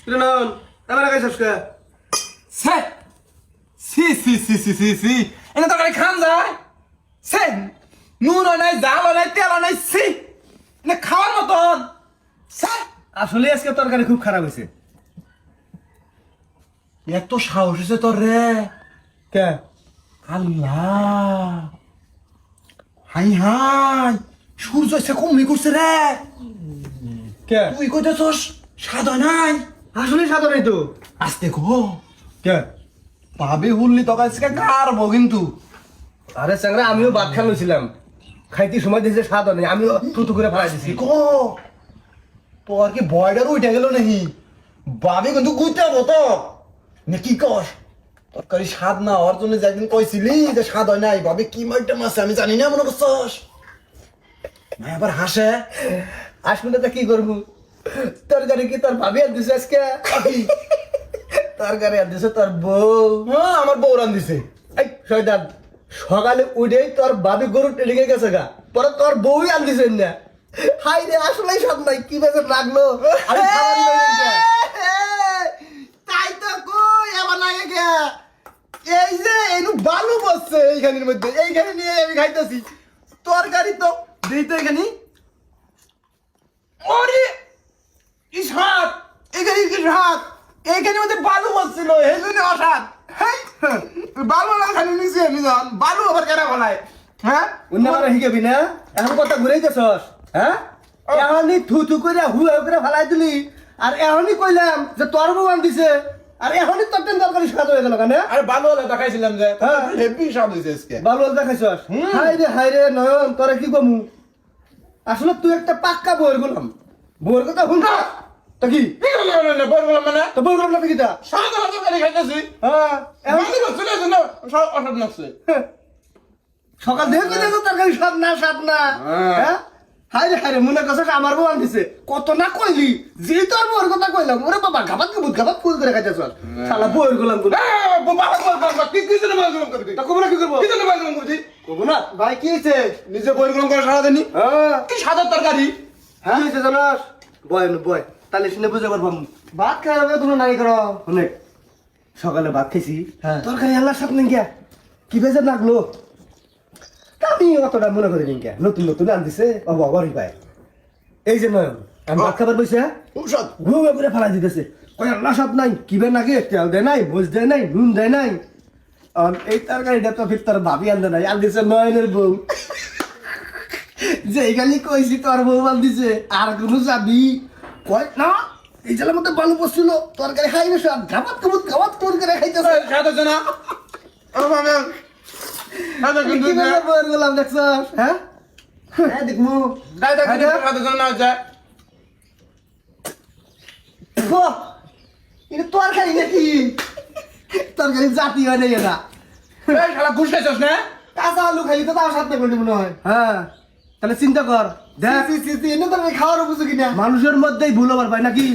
কিরণ এবার খাইছস কে সে সি সি সি সি সি সি এনে তরকারি খান যায় সে নুন নাই জাল নাই তেল নাই সি এনে খাওয়ার মতন সে আসলে আজকে তরকারি খুব খারাপ হয়েছে। এত সাহস হয়েছে তোর রে কে আল্লাহ হাই হাই সূর্য এসে কমলি করছে রে কে তুই কইতেছস স্বাদ হয় নাই আসলে সাদা নাই তো। আস্তে গো কে ভাবে হুললি তোকে আজকে কারবো কিন্তু আরে চাংরা আমিও ভাত খান লইছিলাম, খাইতে সময় দিয়েছে স্বাদ নেই, আমিও থুতু করে ফেলাই দিছি। গো তোর কি বয়ডার উঠে গেল নাকি বাবে কিন্তু গুইতাবো তো না কি কস তরকারি স্বাদ না হওয়ার জন্য যে একদিন কইছিলি যে স্বাদ হয় নাই বাবে কি মাইটাম আছে আমি জানি না মনে করছস না এবার হাসে আসলে তো কি করবো, তরকারি কি তোর ভাবি আর দিছে আজকে? তরকারি আর দিছে তোর বউ। হ্যাঁ আমার বউ রান দিছে এই শয়তান, সকালে উঠেই তোর ভাবি গরু টেলিগে গেছে গা, পরে তোর বউই আন দিছেন না। হাই রে আসলেই সব নাই, কি বেজে লাগলো। আমি খাবারই পাইনি না। তাই তো কই আবার লাগে গে এই যে এনু বালু বসছে এইখানের মধ্যে এইখানে নিয়ে আমি খাইতেছি তরকারি তো দেই তো এখানে ওরে কি স্বাদ এখানে কি স্বাদ এইখানের মধ্যে বালু বসছিল এই জন্য অস্বাদ হেই বালু না খালি নিছি আমি জান বালু আবার কেন বলায় হ্যাঁ উন্নবার হিগেবি না, এখন কথা ঘুরাইতেছস। হ্যাঁ এখনই থুথু করে হুয়া করে ফেলাই দিলি, আর এখনই কইলাম যে তোর বউ আন দিছে, আর এখনই তোর টেন তরকারি স্বাদ হয়ে গেল কেন? আরে বালু হলে দেখাইছিলাম যে হ্যাঁ। হেভি স্বাদ হয়েছে আজকে ভালো দেখাইছস। হাই রে নয়ন, তোরা কি কমু? আসলে তুই একটা পাক্কা বউয়ের গোলাম, বউয়ের কথা শুন না তো কি কি করলাম না বললাম মানে তো বউয়ের গোলাম নাকি তা? সাদা তরকারি খাইতেছি হ্যাঁ এখন বালু বসছিল না অস্বাদ লাগছে সকাল থেকে কই দেখো তরকারি স্বাদ না স্বাদ না। হ্যাঁ হাই রে মনে করছস আমার বউ আন দিছে, কত না কইলি যে তোর বউয়ের কথা কইলাম, ওরে বাবা গাবাত গাবাত ফুল করে খাইতেছস। শালা বউয়ের গোলাম গুলো তা কব না কি করবো? কব না ভাই কি হইছে? নিজে বই গ্রহণ করে সারা দিনই হ্যাঁ কি সাদা তরকারি হ্যাঁ হইছে জানাস, বয় বয় তাহলে শুনে বুঝে পারবাম। ভাত খাই হবে তুমি নাই করো অনেক, সকালে ভাত খাইছি হ্যাঁ। তরকারি আল্লাহর সাথে নিয়ে কি বেজার লাগলো, তা আমি অতটা মনে করি নিয়ে নতুন নতুন আন দিছে অবরই পায়। এই যে নয়ন আমি ভাত খাবার বসে ঔষধ ঘুমে করে ফেলাই দিতেছে, কই আল্লাহ সাথ নাই কিবে নাকি তেল দেয় নাই ভোজ দেয় নাই নুন দেয় নাই, আর এই তরকারিটা তো ফির তোর ভাবি আনতে নাই আন দিছে নয়নের বউ। যে এখানে কইছি তোর বউ আন দিছে আর কোনো যাবি কয় না, এই জেলার মধ্যে বালু পড়ছিল তরকারি খাই না সব গাবাত করে খাইতেছে। সাদা জানা মানে সাদা কিন্তু কি বলে বউয়ের গোলাম দেখছস? হ্যাঁ হ্যাঁ দেখমু দাদা কিন্তু সাদা জানা না যায় এটা তরকারি নাকি? তরকারি জাতি হয় না এটা, এই শালা ঘুষ খাইছস না কাঁচা আলু খাইলি তো তাও সাথে করতে মনে হয়। হ্যাঁ তাহলে চিন্তা কর, দেখ এনে তো খাওয়ার উপযোগী না, মানুষের মধ্যেই ভুল হবার পাই নাকি?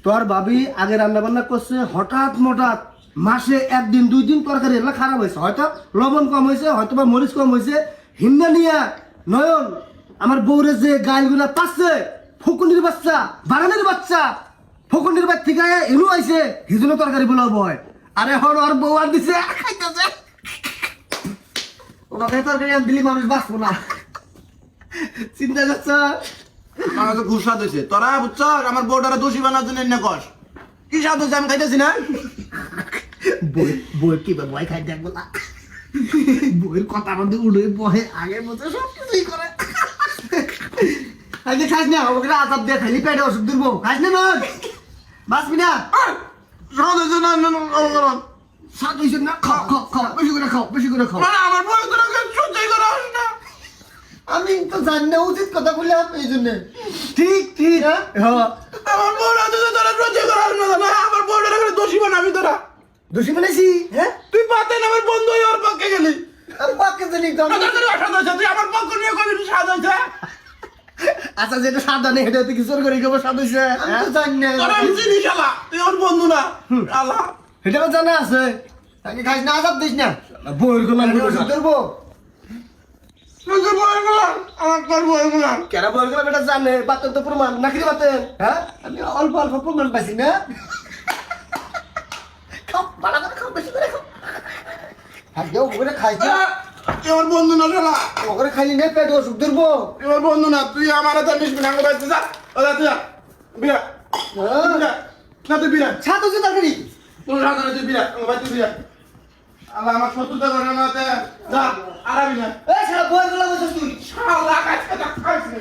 তোর ভাবি আগে রান্না বান্না করছে, হঠাৎ মাসে একদিন দুই দিন তরকারি এগুলো খারাপ হয়েছে, হয়তো লবণ কম হয়েছে, হয়তো বা মরিচ কম হয়েছে, হিন্দা নিয়া নয়ন আমার বউরে যে গাইগুলা পাচ্ছে, ফকুনির বাচ্চা বাগানের বাচ্চা, ফকুনির বাচ্চা থেকে এনু আইছে হিজুনো তরকারি বলা হয়, আর এখন ওর বউ আর দিছে খাইতেছে। ওনাকে তরকারি আর দিলি মানুষ বাঁচবো না, চিন্তা করছ? আমার তো ঘুষ স্বাদ হয়েছে তোরা বুঝছ আমার বউটারে দোষী বানার জন্য এনে কস কি স্বাদ হয়েছে আমি খাইতেছি না বই কি বই খাই দেখবো না, বইয়ের কথা মধ্যে উড়ে বহে আগে মতো সব কিছুই করে। আগে খাস না, ওকে আচার দিয়ে খাইলি পেটে ওষুধ দিবো, খাস না নয় বাঁচবি না। স্বাদ হয়েছে না সাত হয়েছে না, খাও খাও খাও বেশি করে খাও বেশি করে খাও। আমার বউ তোরা সহ্যই করা হয় না আমি তো জানি না উচিত কথা বললে এই জন্য ঠিক ঠিক হ্যাঁ আমার বউরা তো তোরা সহ্যই করা হয় না আমার বউটারে দোষী বানাবি তোরা দোষী বানাইছি? হ্যাঁ তুই পাতে না আমার বন্ধু হয়ে ওর পক্ষে গেলি আমি পাককে জানি তো আমি। অসাদ হয়েছে তুই আমার পক্ষ নিয়ে কবি স্বাদ হয়েছে আচ্ছা যেটা সাদা নেই এটা তুই কিছু করে কেবল সাদ হয়েছে, আমি তো জানি না। তোরা আমি চিনি শালা তুই ওর বন্ধু না শালা এটা আমার জানা আছে, তাকে খাইস না আজাব দিস না, বইয়ের গোলাম ওষুধ ধরবো। তুই যে বউয়ের গোলাম, আমার কেন বল গেলাম এটা জানে বাতেন তো প্রমাণ নাকি রে বাতেন হ্যাঁ আমি অল্প অল্প প্রমাণ পাইছি না খাও ভালো করে খাও বেশি করে খাও হ্যাঁ দেও ওরে খাইছি আমার বন্ধু না শালা ওরে খাইলি না পেট অসুখ ধরবো আমার বন্ধু না তুই আমার হাতে মিশবি না আমার বাড়িতে যা ওরা তুই যা বিরা না তুই বিরা ছাতো যে তাড়াতাড়ি তোর সাথে তুই বিরা আমার বাড়িতে বিরা আল্লাহ আমার শত্রুতা করে না যা আরামি না এই সারা বই গেলা বসে তুই শালা কাজ খাইছিস